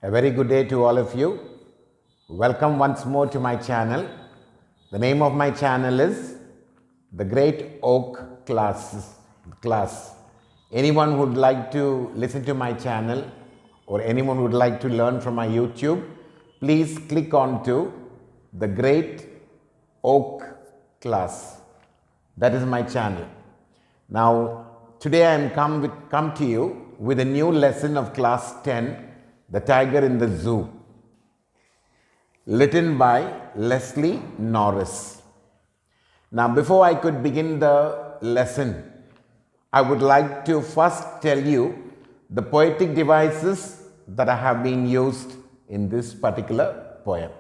A very good day to all of you. Welcome once more to my channel. The name of my channel is The Great Oak Class. Anyone who would like to listen to my channel or anyone who would like to learn from my YouTube, please click on to The Great Oak Class. That is my channel. Now, today I am come to you with a new lesson of class 10, The Tiger in the Zoo, written by Leslie Norris. Now, before I could begin the lesson, I would like to first tell you the poetic devices that have been used in this particular poem.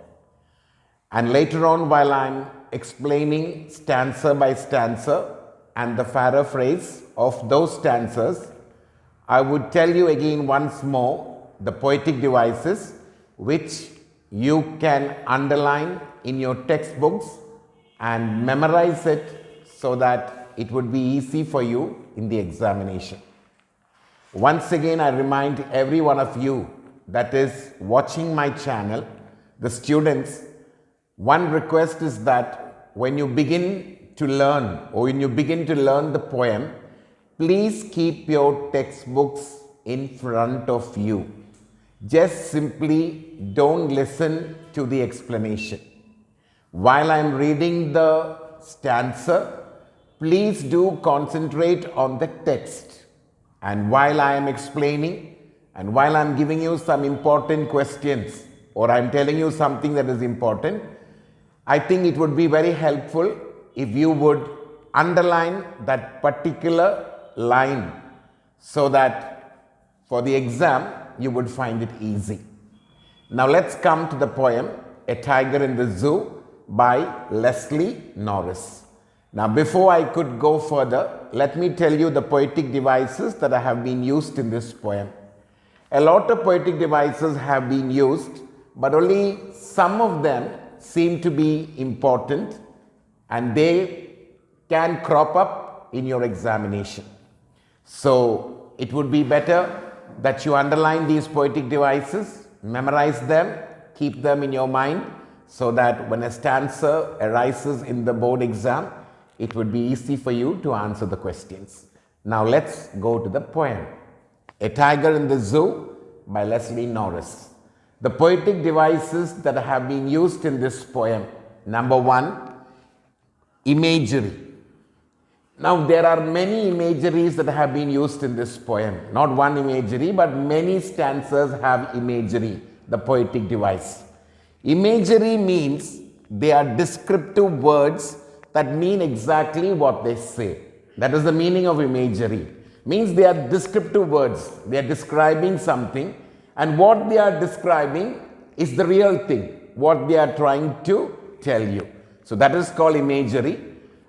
And later on, while I'm explaining stanza by stanza and the paraphrase of those stanzas, I would tell you again once more the poetic devices which you can underline in your textbooks and memorize it so that it would be easy for you in the examination. Once again, I remind every one of you that is watching my channel, the students, one request is that when you begin to learn or when you begin to learn the poem, please keep your textbooks in front of you. Just simply don't listen to the explanation. While I am reading the stanza, please do concentrate on the text. And while I am explaining and while I am giving you some important questions or I am telling you something that is important, I think it would be very helpful if you would underline that particular line so that for the exam you would find it easy. Now let's come to the poem A Tiger in the Zoo by Leslie Norris. Now before I could go further, let me tell you the poetic devices that have been used in this poem. A lot of poetic devices have been used, but only some of them seem to be important and they can crop up in your examination. So it would be better that you underline these poetic devices, memorize them, keep them in your mind so that when a stanza arises in the board exam, it would be easy for you to answer the questions. Now let's go to the poem. A Tiger in the Zoo by Leslie Norris. The poetic devices that have been used in this poem. Number one, imagery. Now there are many imageries that have been used in this poem. Not one imagery, but many stanzas have imagery, the poetic device. Imagery means they are descriptive words that mean exactly what they say. That is the meaning of imagery. Means they are descriptive words. They are describing something and what they are describing is the real thing, what they are trying to tell you. So that is called imagery.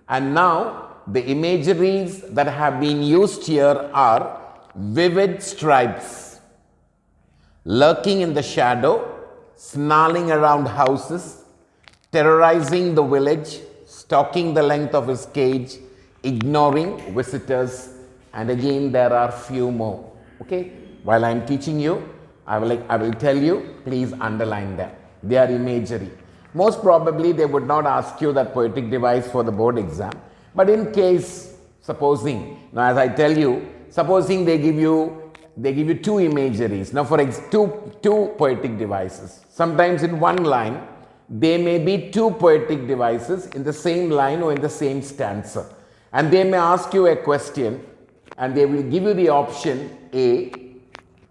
And now the imageries that have been used here are vivid stripes, lurking in the shadow, snarling around houses, terrorizing the village, stalking the length of his cage, ignoring visitors, and again there are few more. Okay, while I am teaching you, I will tell you, please underline them. They are imagery. Most probably they would not ask you that poetic device for the board exam. But in case, supposing, now as I tell you, supposing they give you two imageries. Now for two poetic devices. Sometimes in one line, there may be two poetic devices in the same line or in the same stanza. And they may ask you a question and they will give you the option A,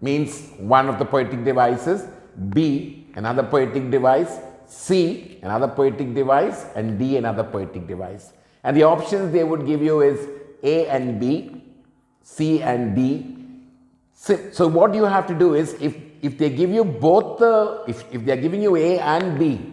means one of the poetic devices, B, another poetic device, C, another poetic device, and D, another poetic device. And the options they would give you is A and B, C and D. So what you have to do is, if they give you both if they are giving you A and B,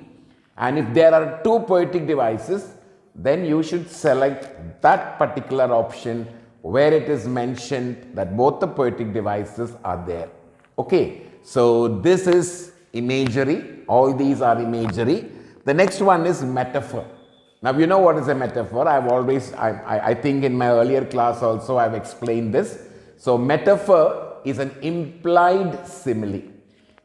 and if there are two poetic devices, then you should select that particular option where it is mentioned that both the poetic devices are there. Okay, so this is imagery. All these are imagery. The next one is metaphor. Now you know what is a metaphor. I think in my earlier class also I've explained this. So metaphor is an implied simile.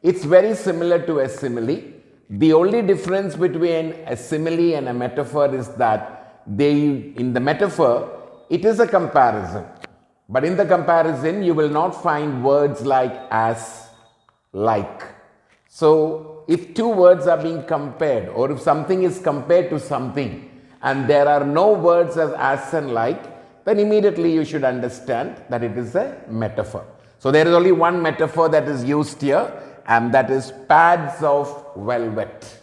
It's very similar to a simile. The only difference between a simile and a metaphor is that in the metaphor, it is a comparison. But in the comparison, you will not find words like as, like. So, if two words are being compared, or if something is compared to something, and there are no words as and like, then immediately you should understand that it is a metaphor. So, there is only one metaphor that is used here, and that is pads of velvet.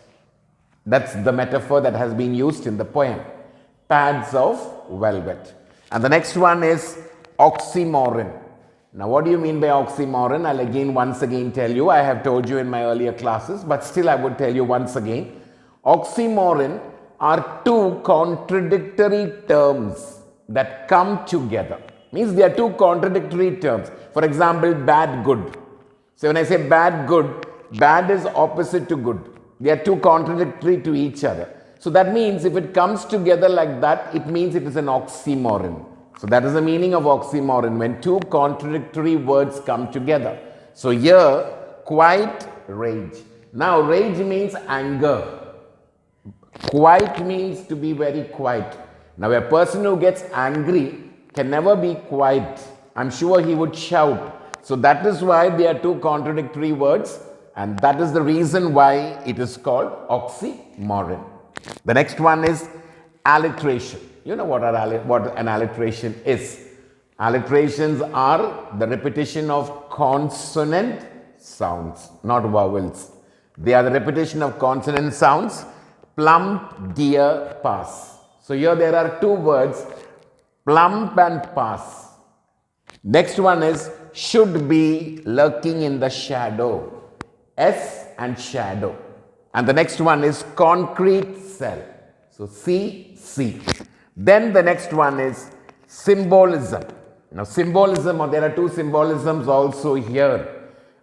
That's the metaphor that has been used in the poem. Pads of velvet. And the next one is oxymoron. Now, what do you mean by oxymoron? I'll once again tell you. I have told you in my earlier classes, but still I would tell you once again. Oxymoron are two contradictory terms that come together. Means they are two contradictory terms. For example, bad, good. So when I say bad, good, bad is opposite to good. They are two contradictory to each other. So that means if it comes together like that, it means it is an oxymoron. So that is the meaning of oxymoron, when two contradictory words come together. So here, quiet, rage. Now, rage means anger. Quiet means to be very quiet. Now, a person who gets angry can never be quiet. I'm sure he would shout. So that is why they are two contradictory words, and that is the reason why it is called oxymoron. The next one is alliteration. You know what an alliteration is. Alliterations are the repetition of consonant sounds, not vowels. They are the repetition of consonant sounds. Plump, deer, pass. So here there are two words, plump and pass. Next one is should be lurking in the shadow. S and shadow. And the next one is concrete cell. So C. Then the next one is symbolism. Now symbolism, or there are two symbolisms also here.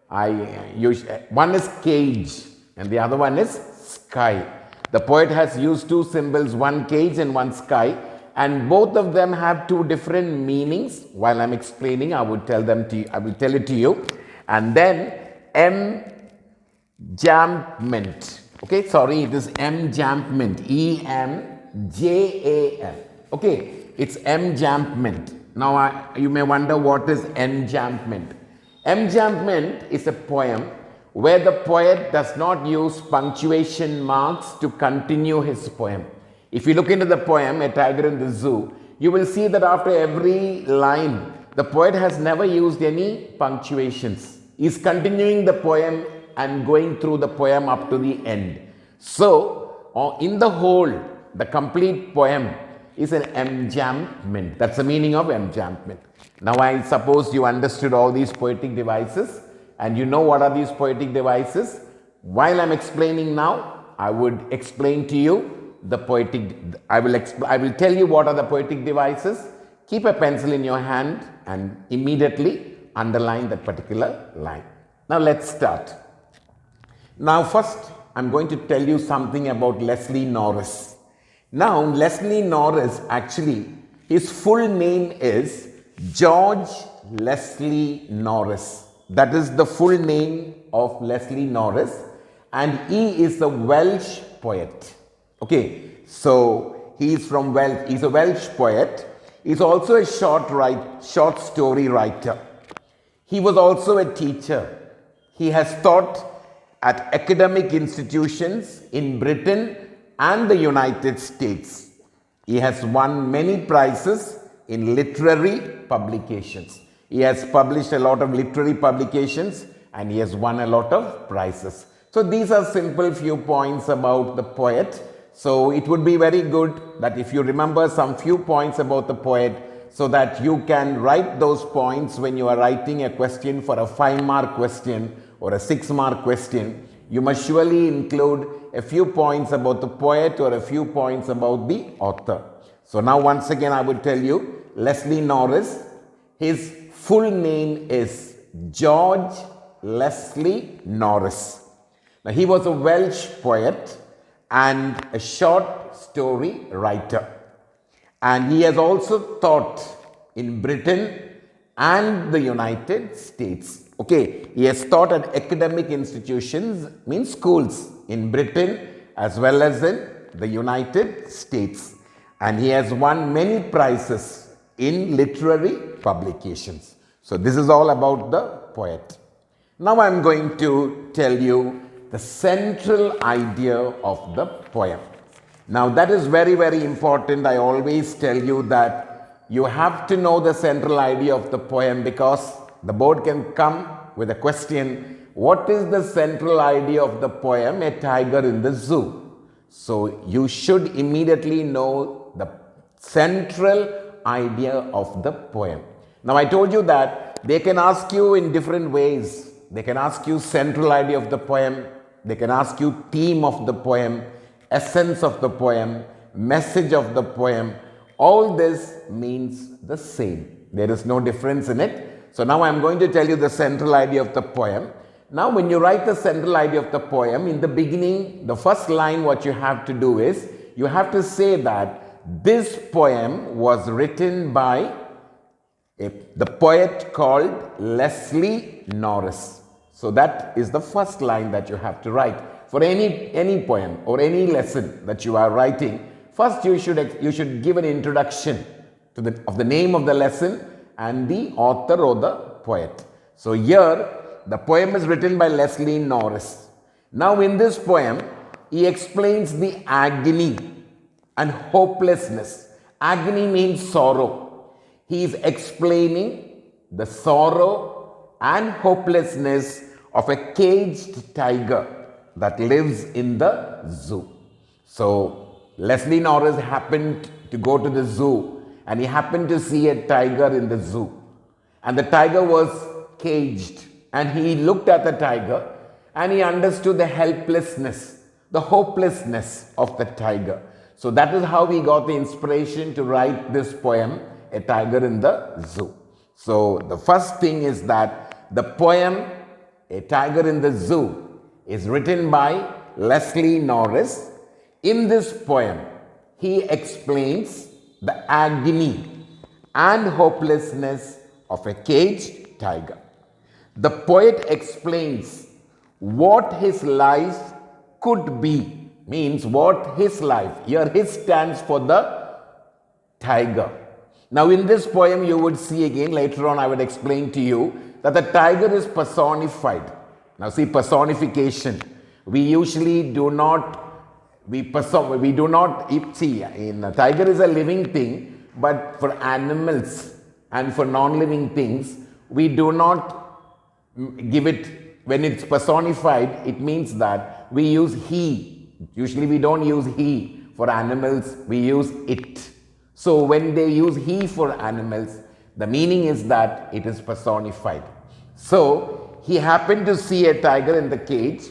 One is cage and the other one is sky. The poet has used two symbols, one cage and one sky, and both of them have two different meanings. While I'm explaining, I will tell it to you. And then enjampment. Okay, sorry, it is enjampment. E-M-J-A-M. Okay, it's enjampment. Now, you may wonder what is enjampment. Enjampment is a poem where the poet does not use punctuation marks to continue his poem. If you look into the poem, A Tiger in the Zoo, you will see that after every line, the poet has never used any punctuations. He's continuing the poem and going through the poem up to the end. So, in the whole, the complete poem is an enjampment. That's the meaning of enjampment. Now, I suppose you understood all these poetic devices and you know what are these poetic devices. While I'm explaining now, I would explain to you the poetic, I will tell you what are the poetic devices. Keep a pencil in your hand and immediately underline that particular line. Now, let's start. Now, first, I'm going to tell you something about Leslie Norris. Now, Leslie Norris, actually, his full name is George Leslie Norris. That is the full name of Leslie Norris, and he is a Welsh poet. Okay, so he is from Welsh. He's a Welsh poet. He's also a short story writer. He was also a teacher. He has taught at academic institutions in Britain and the United States. He has won many prizes in literary publications. He has published a lot of literary publications and he has won a lot of prizes. So these are simple few points about the poet. So it would be very good that if you remember some few points about the poet, so that you can write those points when you are writing a question for a 5-mark question or a 6-mark question. You must surely include a few points about the poet or a few points about the author. So now once again I would tell you, Leslie Norris, his full name is George Leslie Norris. Now he was a Welsh poet and a short story writer. And he has also taught in Britain and the United States. Okay, he has taught at academic institutions, means schools in Britain as well as in the United States. And he has won many prizes in literary publications. So this is all about the poet. Now I am going to tell you the central idea of the poem. Now that is very, very important. I always tell you that you have to know the central idea of the poem, because the board can come with a question, what is the central idea of the poem, A Tiger in the Zoo? So you should immediately know the central idea of the poem. Now I told you that they can ask you in different ways. They can ask you central idea of the poem, they can ask you theme of the poem, essence of the poem, message of the poem. All this means the same. There is no difference in it. So now I am going to tell you the central idea of the poem. Now when you write the central idea of the poem, in the beginning, the first line what you have to do is, you have to say that this poem was written by the poet called Leslie Norris. So that is the first line that you have to write. For any poem or any lesson that you are writing, first you should give an introduction to of the name of the lesson and the author or the poet. So here the poem is written by Leslie Norris. Now in this poem he explains the agony and hopelessness. Agony means sorrow. He is explaining the sorrow and hopelessness of a caged tiger that lives in the zoo. So Leslie Norris happened to go to the zoo and he happened to see a tiger in the zoo. And the tiger was caged, and he looked at the tiger and he understood the helplessness, the hopelessness of the tiger. So that is how he got the inspiration to write this poem, A Tiger in the Zoo. So the first thing is that the poem, A Tiger in the Zoo, is written by Leslie Norris. In this poem, he explains the agony and hopelessness of a caged tiger. The poet explains what his life could be, means what his life, here his stands for the tiger. Now in this poem you would see again, later on I would explain to you that the tiger is personified. Now see, personification, we usually do not, see, tiger is a living thing, but for animals and for non-living things, we do not give it, when it's personified, it means that we use he. Usually we don't use he for animals, we use it. So when they use he for animals, the meaning is that it is personified. So he happened to see a tiger in the cage,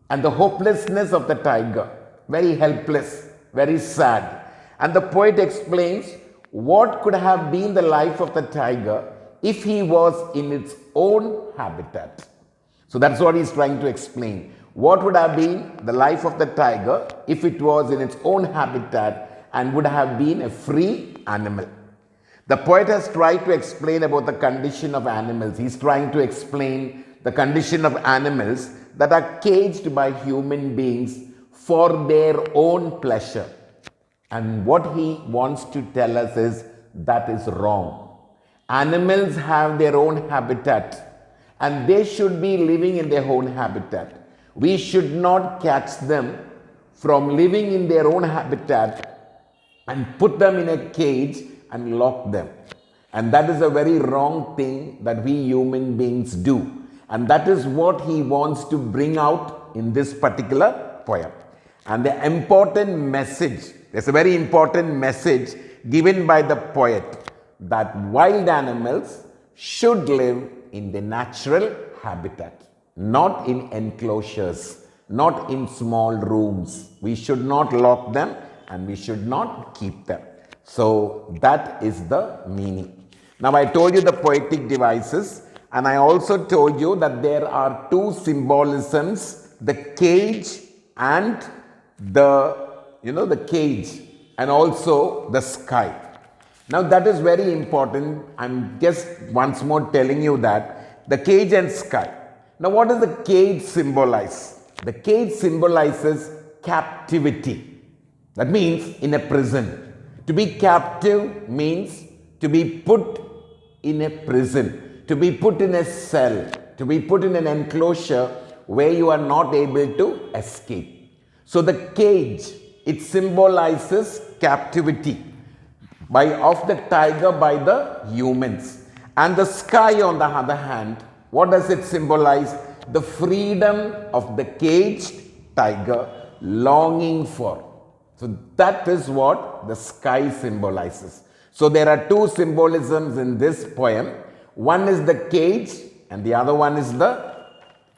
and the hopelessness of the tiger, very helpless, very sad. And the poet explains what could have been the life of the tiger if he was in its own habitat. So that's what he's trying to explain. What would have been the life of the tiger if it was in its own habitat and would have been a free animal? The poet has tried to explain about the condition of animals. He's trying to explain the condition of animals that are caged by human beings for their own pleasure. And what he wants to tell us is that is wrong. Animals have their own habitat and they should be living in their own habitat. We should not catch them from living in their own habitat and put them in a cage and lock them. And that is a very wrong thing that we human beings do. And that is what he wants to bring out in this particular poem. And the important message, there's a very important message given by the poet, that wild animals should live in the natural habitat, not in enclosures, not in small rooms. We should not lock them and we should not keep them. So that is the meaning. Now I told you the poetic devices, and I also told you that there are two symbolisms, the cage and the cage, and also the sky. Now that is very important. I'm just once more telling you that The cage and sky. Now, what does the cage symbolize? The cage symbolizes captivity. That means in a prison. To be captive means to be put in a prison, to be put in a cell, to be put in an enclosure where you are not able to escape. So the cage, it symbolizes captivity of the tiger by the humans. And the sky, on the other hand, what does it symbolize? The freedom of the caged tiger longing for. So that is what the sky symbolizes. So there are two symbolisms in this poem. One is the cage and the other one is the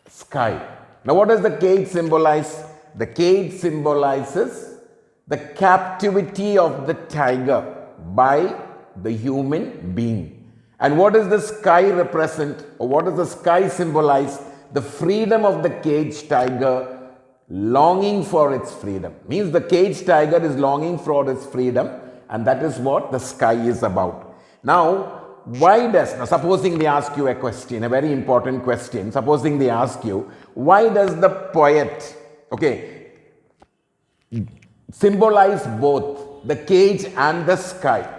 sky. Now what does the cage symbolize? The cage symbolizes the captivity of the tiger by the human being. And what does the sky represent, or what does the sky symbolize? The freedom of the caged tiger longing for its freedom. Means the caged tiger is longing for its freedom, and that is what the sky is about. Now, now supposing they ask you a question, a very important question, supposing they ask you, why does the poet, symbolize both the cage and the sky?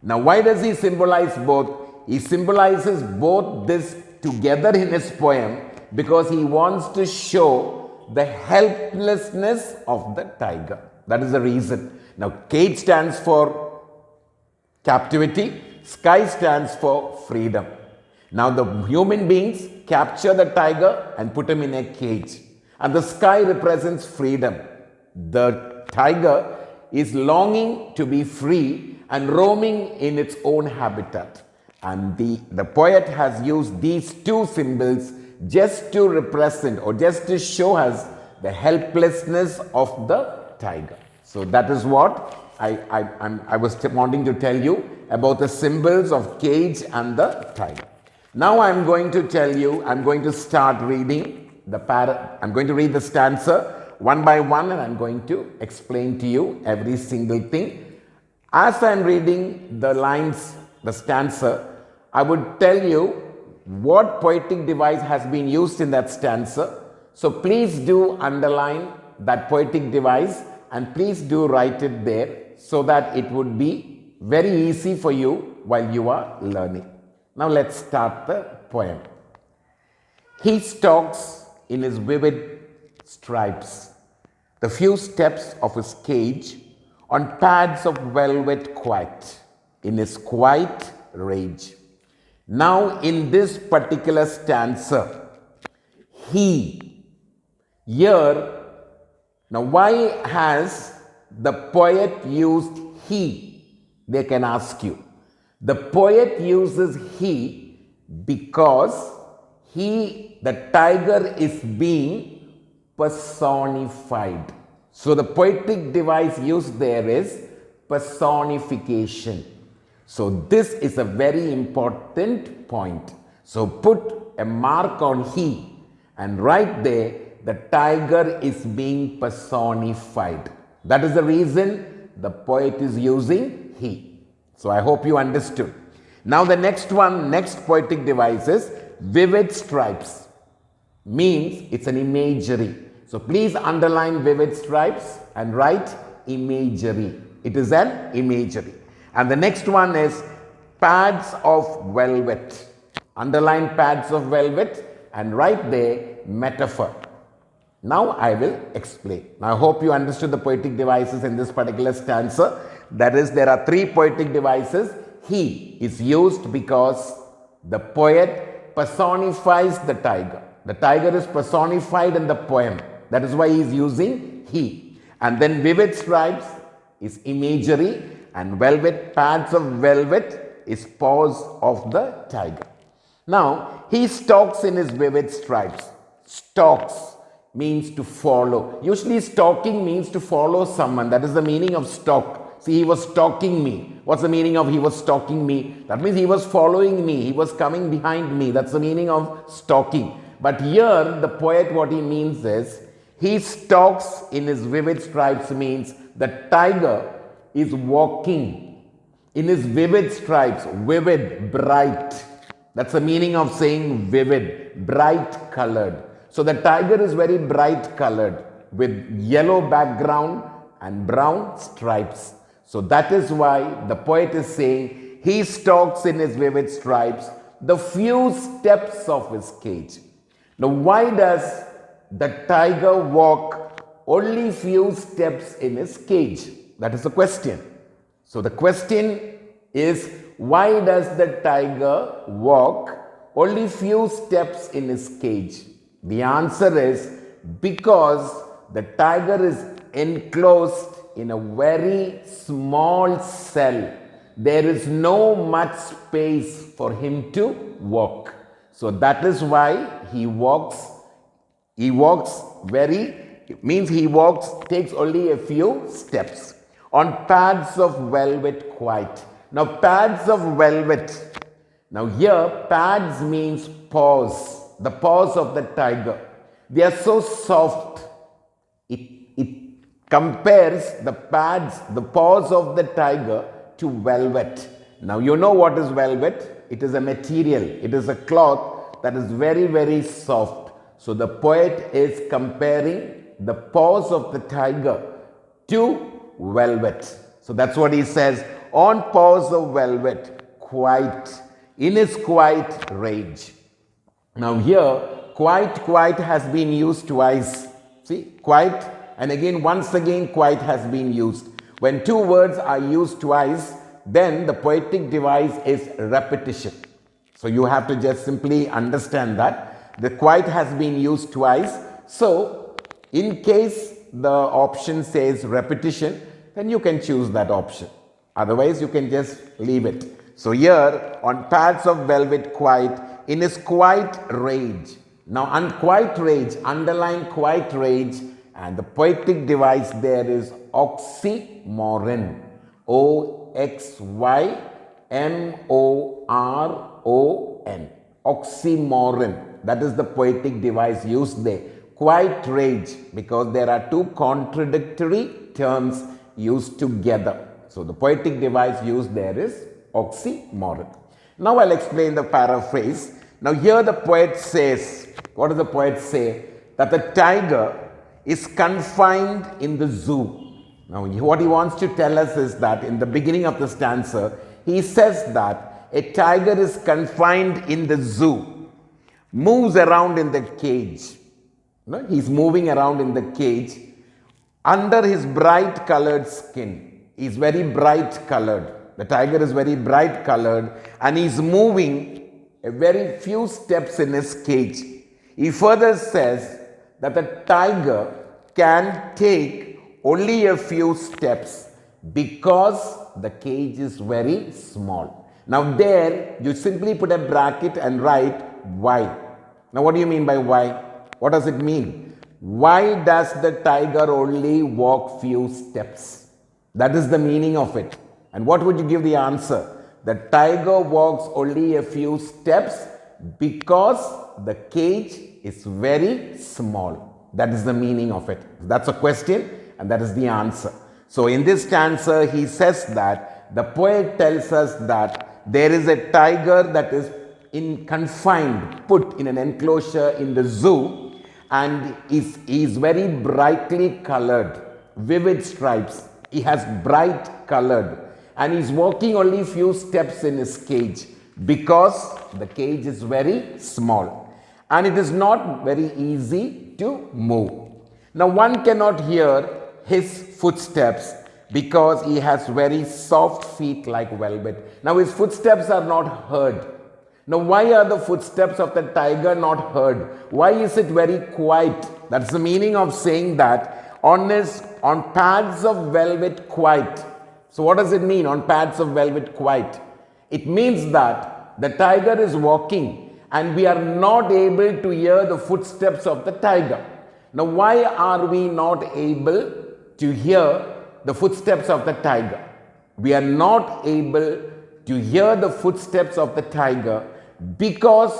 Now, why does he symbolize both? He symbolizes both this together in his poem because he wants to show the helplessness of the tiger. That is the reason. Now, cage stands for captivity, sky stands for freedom. Now, the human beings capture the tiger and put him in a cage. And the sky represents freedom. The tiger is longing to be free and roaming in its own habitat. And the poet has used these two symbols just to represent or just to show us the helplessness of the tiger. So that is what I was wanting to tell you about the symbols of cage and the tiger. Now I'm going to tell you, I'm going to start reading I'm going to read the stanza one by one, and I'm going to explain to you every single thing. As I'm reading the lines, the stanza, I would tell you what poetic device has been used in that stanza. So please do underline that poetic device and please do write it there so that it would be very easy for you while you are learning. Now let's start the poem. He stalks in his vivid stripes, the few steps of his cage on pads of velvet quiet, in his quiet rage. Now in this particular stanza, he, here, now why has the poet used he? They can ask you. The poet uses he because the tiger is being personified. So the poetic device used there is personification. So this is a very important point. So put a mark on he and right there the tiger is being personified. That is the reason the poet is using he. So I hope you understood. Now the next poetic device is vivid stripes. Means it's an imagery. So please underline vivid stripes and write imagery. It is an imagery. And the next one is pads of velvet. Underline pads of velvet and write there metaphor. Now I will explain. Now I hope you understood the poetic devices in this particular stanza. That is, there are three poetic devices. He is used because the poet personifies the tiger. The tiger is personified in the poem. That is why he is using he. And then vivid stripes is imagery and velvet, pads of velvet is paws of the tiger. Now, he stalks in his vivid stripes. Stalks means to follow. Usually stalking means to follow someone. That is the meaning of stalk. See, he was stalking me. What's the meaning of he was stalking me? That means he was following me. He was coming behind me. That's the meaning of stalking. But here, the poet, what he means is, he stalks in his vivid stripes means the tiger is walking in his vivid stripes, vivid, bright. That's the meaning of saying vivid, bright colored. So the tiger is very bright colored with yellow background and brown stripes. So that is why the poet is saying he stalks in his vivid stripes the few steps of his cage. Now why does the tiger walk only few steps in his cage? That is the question. So the question is, why does the tiger walk only few steps in his cage? The answer is because the tiger is enclosed in a very small cell. There is no much space for him to walk. So that is why he walks takes only a few steps on pads of velvet quite. Now pads of velvet. Now here pads means paws, the paws of the tiger. They are so soft. It compares the pads, the paws of the tiger to velvet. Now you know what is velvet? It is a material. It is a cloth that is very, very soft. So the poet is comparing the paws of the tiger to velvet. So that's what he says. On paws of velvet, quite, in his quiet rage. Now here, quite has been used twice. See, quite, and again, once again, quite has been used. When two words are used twice, then the poetic device is repetition. So you have to just simply understand that the quite has been used twice. So in case the option says repetition, then you can choose that option. Otherwise, you can just leave it. So here, on pads of velvet quite, in his quiet rage. Now, unquiet rage, underline quiet rage, and the poetic device there is oxymoron. O-X-Y-M-O-R-O-N. Oxymoron. That is the poetic device used there. Quiet rage, because there are two contradictory terms used together. So the poetic device used there is oxymoron. Now I'll explain the paraphrase. Now here the poet says, what does the poet say? That the tiger is confined in the zoo. Now what he wants to tell us is that in the beginning of the stanza, he says that a tiger is confined in the zoo, moves around in the cage. No? He's moving around in the cage under his bright colored skin. He's very bright colored. The tiger is very bright colored and he's moving a very few steps in his cage. He further says that the tiger can take only a few steps because the cage is very small. Now there you simply put a bracket and write why. Now what do you mean by why? What does it mean? Why does the tiger only walk few steps? That is the meaning of it. And what would you give the answer? The tiger walks only a few steps because the cage is very small. That is the meaning of it. That's a question and that is the answer. So in this stanza, he says that the poet tells us that there is a tiger that is confined, put in an enclosure in the zoo, and is very brightly colored, vivid stripes. He has bright colored and he's walking only few steps in his cage because the cage is very small and it is not very easy to move. Now one cannot hear his footsteps because he has very soft feet like velvet. Now his footsteps are not heard. Now why are the footsteps of the tiger not heard? Why is it very quiet? That's the meaning of saying that on pads of velvet quiet. So what does it mean on pads of velvet quiet? It means that the tiger is walking and we are not able to hear the footsteps of the tiger. Now why are we not able to hear the footsteps of the tiger? We are not able to hear the footsteps of the tiger because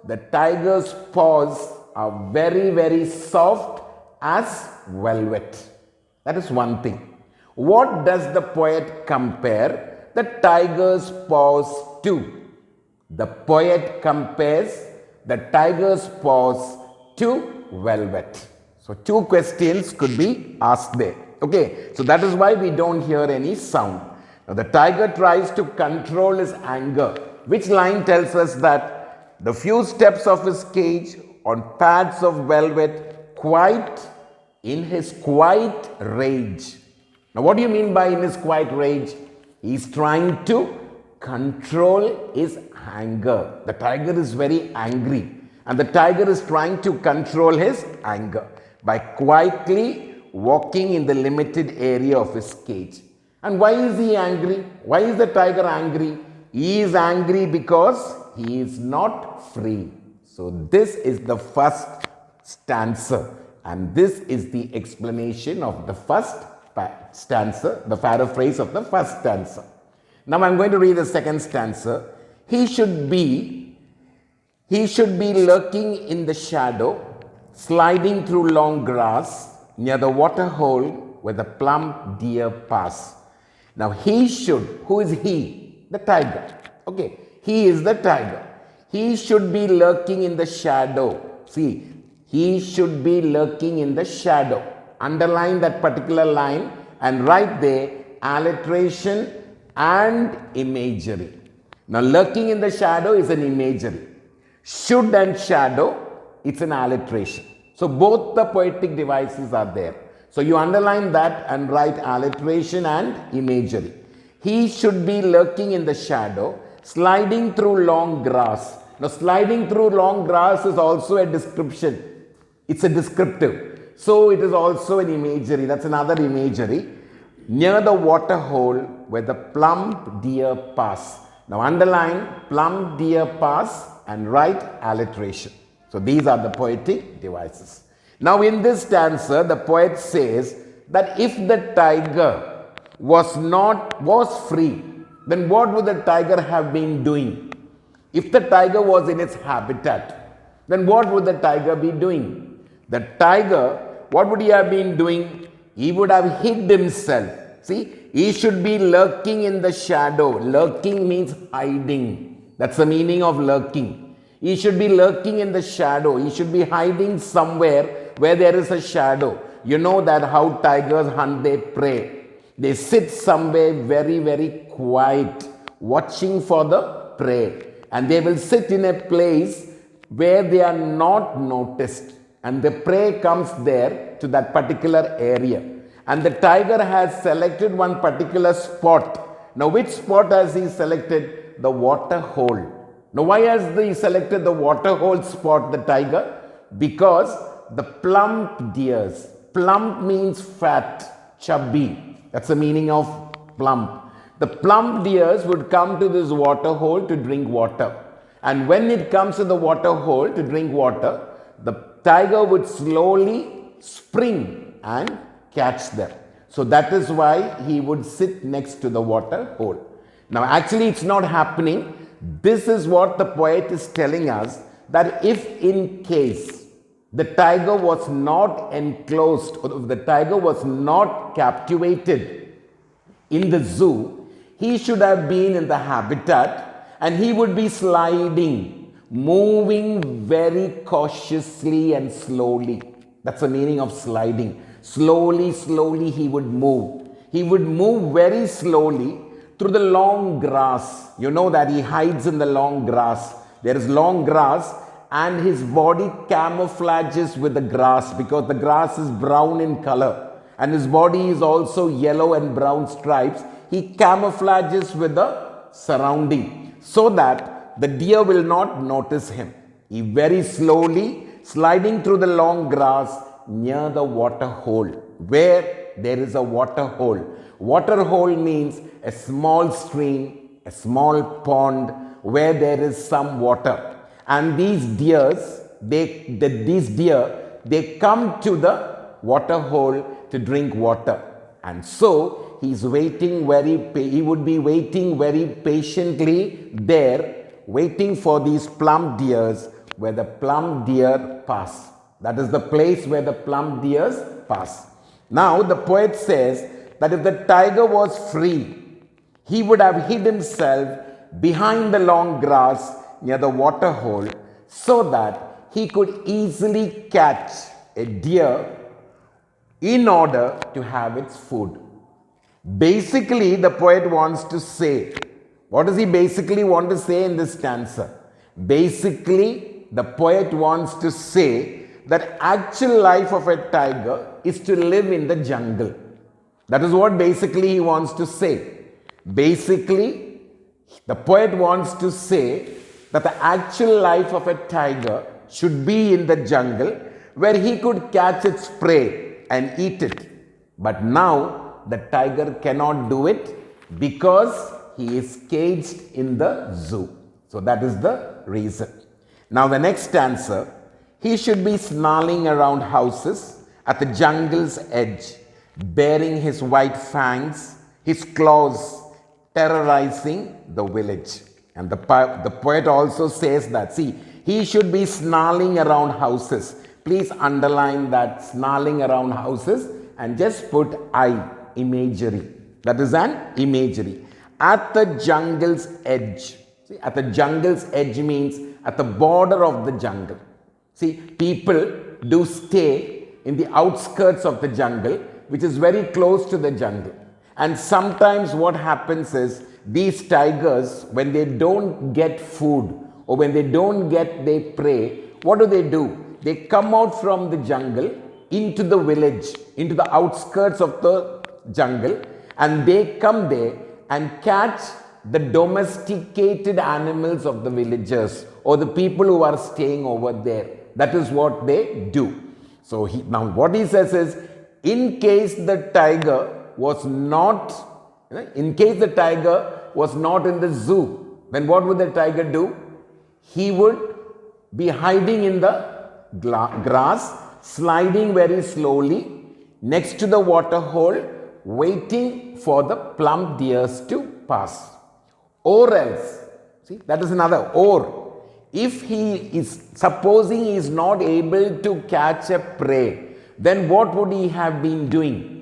the tiger's paws are very, very soft as velvet. That is one thing. What does the poet compare the tiger's paws to? The poet compares the tiger's paws to velvet. So two questions could be asked there. Okay, so that is why we don't hear any sound. Now the tiger tries to control his anger. Which line tells us that the few steps of his cage on pads of velvet, quite in his quiet rage. Now what do you mean by in his quiet rage? He's trying to control his anger. The tiger is very angry and the tiger is trying to control his anger by quietly walking in the limited area of his cage. And why is he angry? Why is the tiger angry? He is angry because he is not free. So this is the first stanza and this is the explanation of the first stanza, the paraphrase of the first stanza. Now I'm going to read the second stanza. He should be lurking in the shadow, sliding through long grass near the water hole where the plump deer pass. Now he should, who is he? The tiger. Okay, he is the tiger. He should be lurking in the shadow. See, he should be lurking in the shadow. Underline that particular line and write there alliteration and imagery. Now lurking in the shadow is an imagery. Should and shadow, it's an alliteration. So both the poetic devices are there. So you underline that and write alliteration and imagery. He should be lurking in the shadow, sliding through long grass. Now sliding through long grass is also a description. It's a descriptive. So it is also an imagery. That's another imagery. Near the water hole where the plump deer pass. Now underline plump deer pass and write alliteration. So these are the poetic devices. Now in this stanza, the poet says that if the tiger was free, then what would the tiger have been doing? If the tiger was in its habitat, then what would the tiger be doing? The tiger, what would he have been doing? He would have hid himself. See, he should be lurking in the shadow. Lurking means hiding. That's the meaning of lurking. He should be lurking in the shadow. He should be hiding somewhere where there is a shadow. You know that how tigers hunt their prey. They sit somewhere very, very quiet, watching for the prey. And they will sit in a place where they are not noticed. And the prey comes there to that particular area. And the tiger has selected one particular spot. Now which spot has he selected? The water hole. Now why has he selected the water hole spot, the tiger? Because the plump deers. Plump means fat, chubby. That's the meaning of plump. The plump deers would come to this water hole to drink water. And when it comes to the water hole to drink water, the tiger would slowly spring and catch them. So that is why he would sit next to the water hole. Now actually it's not happening. This is what the poet is telling us, that if in case the tiger was not enclosed, or the tiger was not captivated in the zoo, he should have been in the habitat and he would be sliding, moving very cautiously and slowly. That's the meaning of sliding. Slowly, slowly he would move. He would move very slowly through the long grass. You know that he hides in the long grass. There is long grass and his body camouflages with the grass because the grass is brown in color and his body is also yellow and brown stripes. He camouflages with the surrounding so that the deer will not notice him. He very slowly sliding through the long grass near the water hole, where there is a water hole. Water hole means a small stream, a small pond where there is some water. And these deer, they come to the water hole to drink water. And so he would be waiting very patiently there, waiting for these plump deers where the plump deer pass. That is the place where the plump deers pass. Now the poet says that if the tiger was free, he would have hid himself behind the long grass near the water hole so that he could easily catch a deer in order to have its food. Basically, the poet wants to say, what does he basically want to say in this stanza? Basically, the poet wants to say that actual life of a tiger is to live in the jungle. That is what basically he wants to say. Basically, the poet wants to say that the actual life of a tiger should be in the jungle where he could catch its prey and eat it. But now the tiger cannot do it because he is caged in the zoo. So that is the reason. Now the next stanza, he should be snarling around houses at the jungle's edge, baring his white fangs, his claws, terrorizing the village. And the poet also says that, see, he should be snarling around houses. Please underline that, snarling around houses, and just put imagery. That is an imagery. At the jungle's edge. See, at the jungle's edge means at the border of the jungle. See, people do stay in the outskirts of the jungle, which is very close to the jungle. And sometimes what happens is, these tigers, when they don't get food or when they don't get their prey, what do? They come out from the jungle into the village, into the outskirts of the jungle, and they come there and catch the domesticated animals of the villagers or the people who are staying over there. That is what they do. So now what he says is, in case the tiger was not in the zoo, then what would the tiger do? He would be hiding in the grass, sliding very slowly next to the water hole, waiting for the plump deers to pass. Or else, see, that is another or. If supposing he is not able to catch a prey, then what would he have been doing?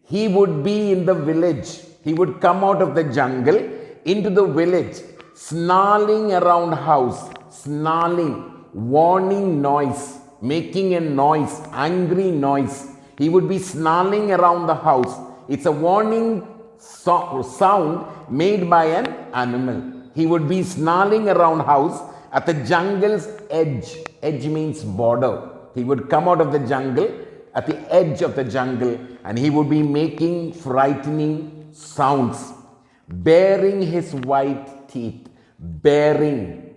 He would be in the village. He would come out of the jungle into the village, snarling around house, snarling, warning noise, making a noise, angry noise. He would be snarling around the house. It's a warning sound made by an animal. He would be snarling around house at the jungle's edge. Edge means border. He would come out of the jungle at the edge of the jungle and he would be making frightening sounds, baring his white teeth, baring,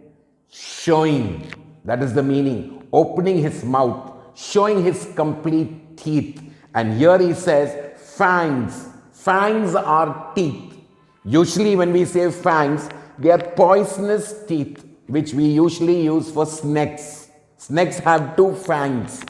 showing, that is the meaning, opening his mouth, showing his complete teeth. And here he says fangs. Fangs are teeth. Usually when we say fangs, they are poisonous teeth which we usually use for snakes. Snakes have two fangs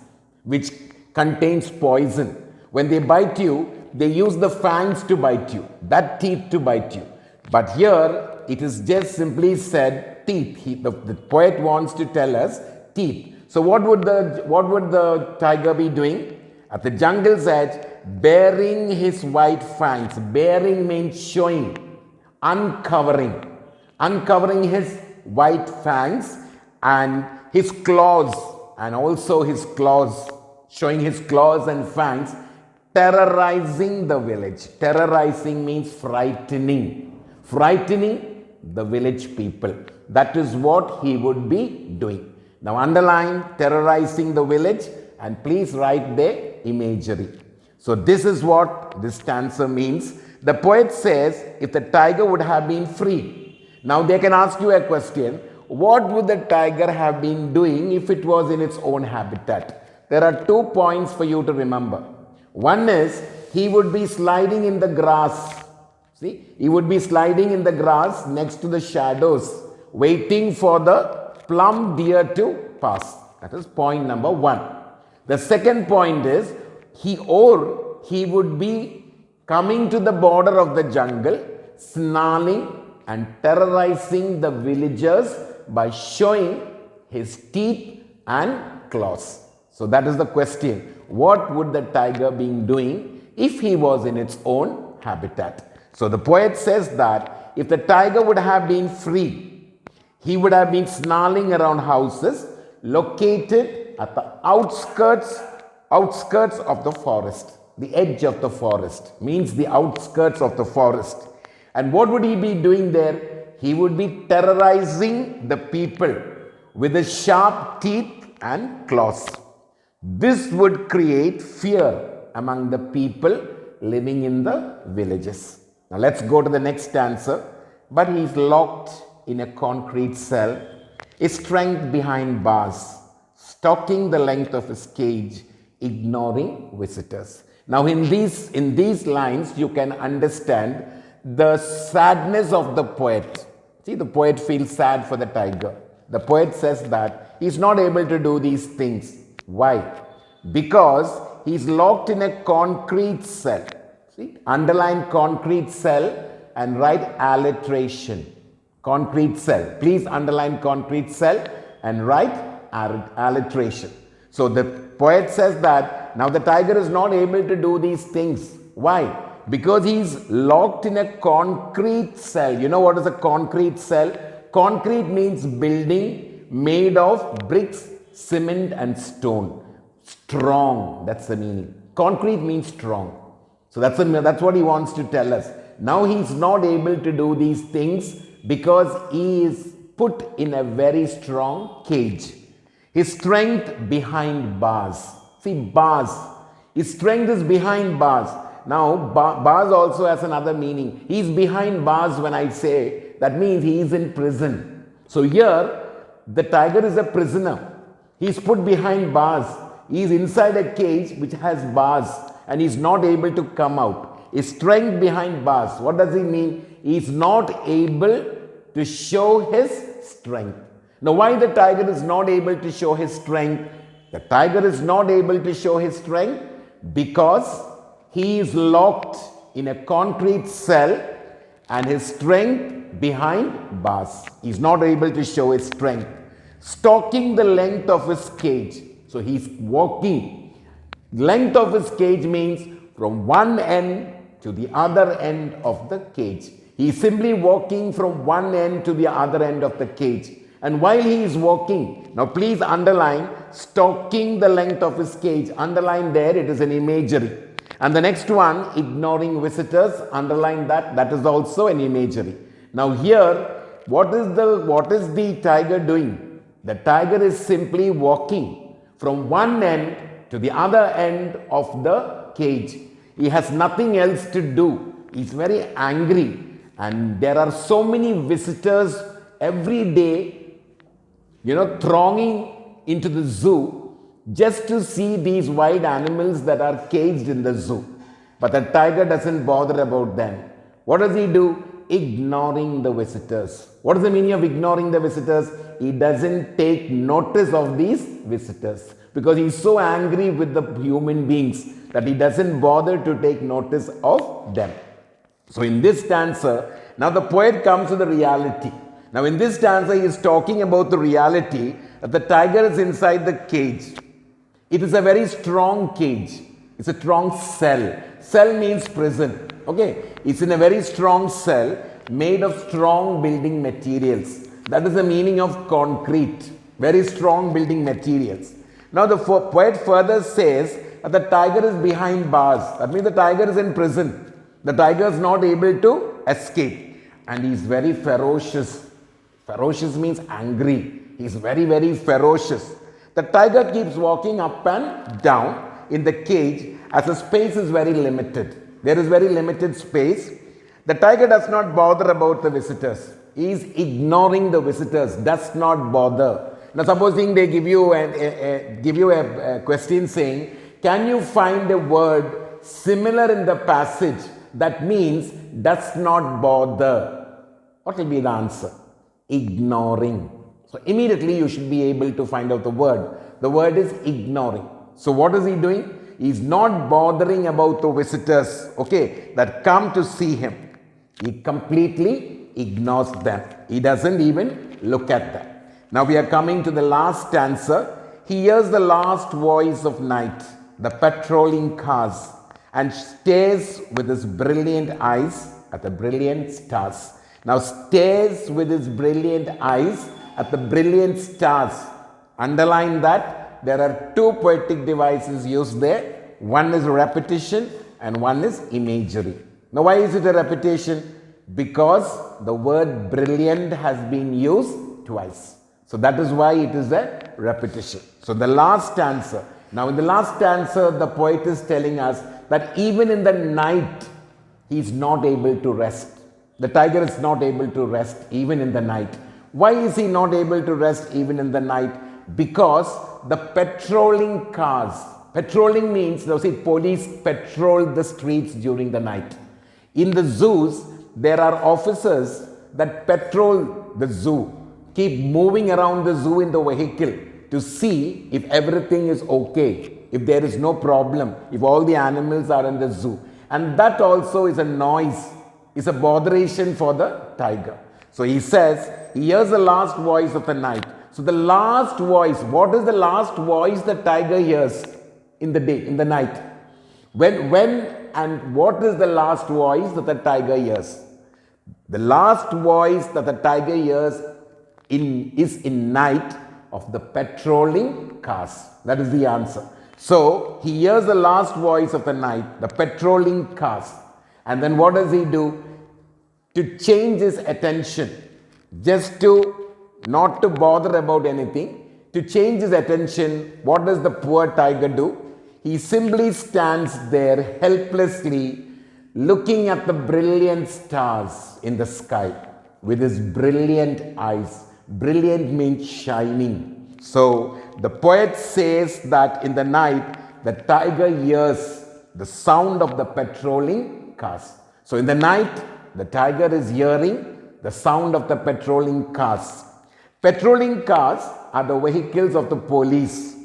which contains poison. When they bite you, they use the fangs to bite you, that teeth to bite you. But here it is just simply said teeth. The poet wants to tell us teeth. So what would the tiger be doing? At the jungle's edge, baring his white fangs. Baring means showing, uncovering his white fangs and his claws, and also his claws, showing his claws and fangs, terrorizing the village. Terrorizing means frightening the village people. That is what he would be doing. Now underline terrorizing the village and please write the imagery. So this is what this stanza means. The poet says if the tiger would have been free. Now they can ask you a question. What would the tiger have been doing if it was in its own habitat? There are 2 points for you to remember. One is he would be sliding in the grass. See, he would be sliding in the grass next to the shadows, waiting for the plump deer to pass. That is point number 1. The second point is he would be coming to the border of the jungle, snarling and terrorizing the villagers by showing his teeth and claws. So that is the question. What would the tiger be doing if he was in its own habitat? So the poet says that if the tiger would have been free, He would have been snarling around houses located at the outskirts of the forest. The edge of the forest means the outskirts of the forest. And what would he be doing there? He would be terrorizing the people with his sharp teeth and claws. This would create fear among the people living in the villages. Now let's go to the next stanza. But he is locked in a concrete cell, his strength behind bars, stalking the length of his cage, ignoring visitors. Now in these lines you can understand the sadness of the poet. See, the poet feels sad for the tiger. The poet says that he is not able to do these things. Why? Because he is locked in a concrete cell. See, underline concrete cell and write alliteration. Concrete cell. Please underline concrete cell and write alliteration. So the poet says that now the tiger is not able to do these things. Why? Because he is locked in a concrete cell. You know what is a concrete cell? Concrete means building made of bricks, cement and stone. Strong, that's the meaning. Concrete means strong. So that's what he wants to tell us. Now he is not able to do these things because he is put in a very strong cage. His strength behind bars. See, bars. His strength is behind bars. Now, bars also has another meaning. He is behind bars when I say, that means he is in prison. So here, the tiger is a prisoner. He is put behind bars. He is inside a cage which has bars and he is not able to come out. His strength behind bars. What does he mean? He is not able to show his strength. Now, why the tiger is not able to show his strength? The tiger is not able to show his strength because he is locked in a concrete cell and his strength behind bars. He is not able to show his strength. Stalking the length of his cage. So he is walking. Length of his cage means from one end to the other end of the cage. He is simply walking from one end to the other end of the cage. And while he is walking, now please underline stalking the length of his cage. Underline there, it is an imagery. And the next one, ignoring visitors, underline that, that is also an imagery. Now here, what is the tiger doing? The tiger is simply walking from one end to the other end of the cage. He has nothing else to do. He is very angry. And there are so many visitors every day, thronging into the zoo just to see these wild animals that are caged in the zoo. But the tiger doesn't bother about them. What does he do? Ignoring the visitors. What is the meaning of ignoring the visitors? He doesn't take notice of these visitors because he is so angry with the human beings that he doesn't bother to take notice of them. So in this stanza, now the poet comes to the reality. Now in this stanza, he is talking about the reality that the tiger is inside the cage. It is a very strong cage. It's a strong cell. Cell means prison. Okay. It's in a very strong cell made of strong building materials. That is the meaning of concrete. Very strong building materials. Now the poet further says that the tiger is behind bars. That means the tiger is in prison. The tiger is not able to escape. And he is very ferocious. Ferocious means angry. He is very, very ferocious. The tiger keeps walking up and down in the cage as the space is very limited. There is very limited space. The tiger does not bother about the visitors. He is ignoring the visitors, does not bother. Now supposing they give you a question saying, can you find a word similar in the passage that means does not bother? What will be the answer? Ignoring. So immediately you should be able to find out the word. The word is ignoring. So what is he doing? He is not bothering about the visitors, okay, that come to see him. He completely ignores them. He doesn't even look at them. Now we are coming to the last stanza. He hears the last voice of night, the patrolling cars, and stares with his brilliant eyes at the brilliant stars. Now stares with his brilliant eyes at the brilliant stars. Underline that there are two poetic devices used there. One is repetition and one is imagery. Now, why is it a repetition? Because the word brilliant has been used twice. So that is why it is a repetition. So the last stanza. Now in the last stanza, the poet is telling us that even in the night, he is not able to rest. The tiger is not able to rest even in the night. Why is he not able to rest even in the night? Because the patrolling cars, patrolling means, police patrol the streets during the night. In the zoos, there are officers that patrol the zoo, keep moving around the zoo in the vehicle to see if everything is okay, if there is no problem, if all the animals are in the zoo. And that also is a noise, is a botheration for the tiger. So he says, he hears the last voice of the night. So the last voice, what is the last voice the tiger hears in the day, in the night? When and what is the last voice that the tiger hears? The last voice that the tiger hears is in night of the patrolling cars. That is the answer. So he hears the last voice of the night, the patrolling cars. And then what does he do? To change his attention, just to not to bother about anything, to change his attention, what does the poor tiger do? He simply stands there helplessly looking at the brilliant stars in the sky with his brilliant eyes. Brilliant means shining. So the poet says that in the night, the tiger hears the sound of the patrolling cars. So in the night, the tiger is hearing the sound of the patrolling cars. Patrolling cars are the vehicles of the police,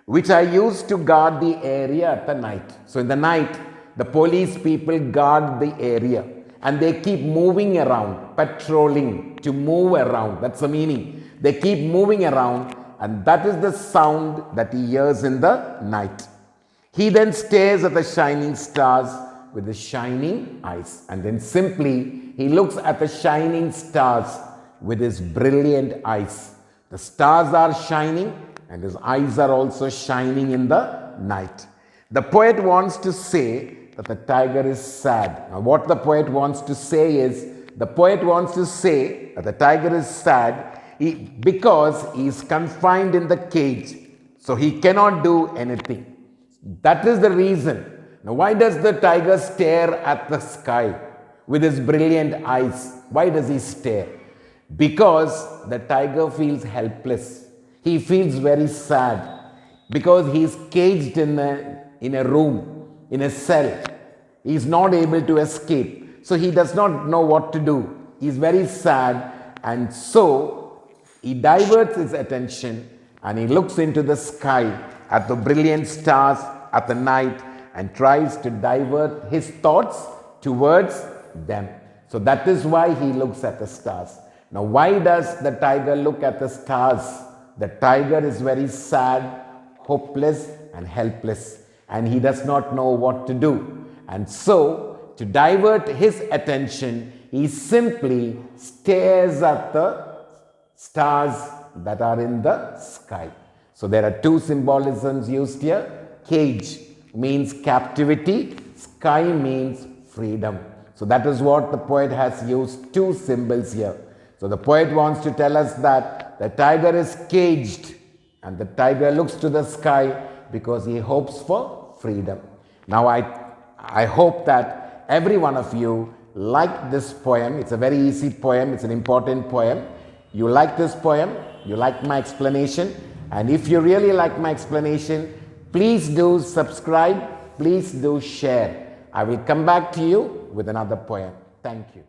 which are used to guard the area at the night. So in the night, the police people guard the area and they keep moving around, patrolling, to move around. That's the meaning. They keep moving around, and that is the sound that he hears in the night. He then stares at the shining stars with his shining eyes, and then simply he looks at the shining stars with his brilliant eyes. The stars are shining and his eyes are also shining in the night. The poet wants to say that the tiger is sad. Now what the poet wants to say is, the poet wants to say that the tiger is sad because he is confined in the cage, so he cannot do anything. That is the reason. Now why does the tiger stare at the sky with his brilliant eyes? Why does he stare? Because the tiger feels helpless. He feels very sad because he is caged in a room, in a cell. He is not able to escape. So he does not know what to do. He is very sad, and so he diverts his attention and he looks into the sky at the brilliant stars at the night and tries to divert his thoughts towards them. So that is why he looks at the stars. Now why does the tiger look at the stars? The tiger is very sad, hopeless and helpless, and he does not know what to do. And so, to divert his attention, he simply stares at the stars that are in the sky. So there are two symbolisms used here. Cage means captivity, sky means freedom. So that is what the poet has used, two symbols here. So the poet wants to tell us that the tiger is caged and the tiger looks to the sky because he hopes for freedom. Now I hope that every one of you liked this poem. It's a very easy poem. It's an important poem. You like this poem. You like my explanation. And if you really like my explanation, please do subscribe. Please do share. I will come back to you with another poem. Thank you.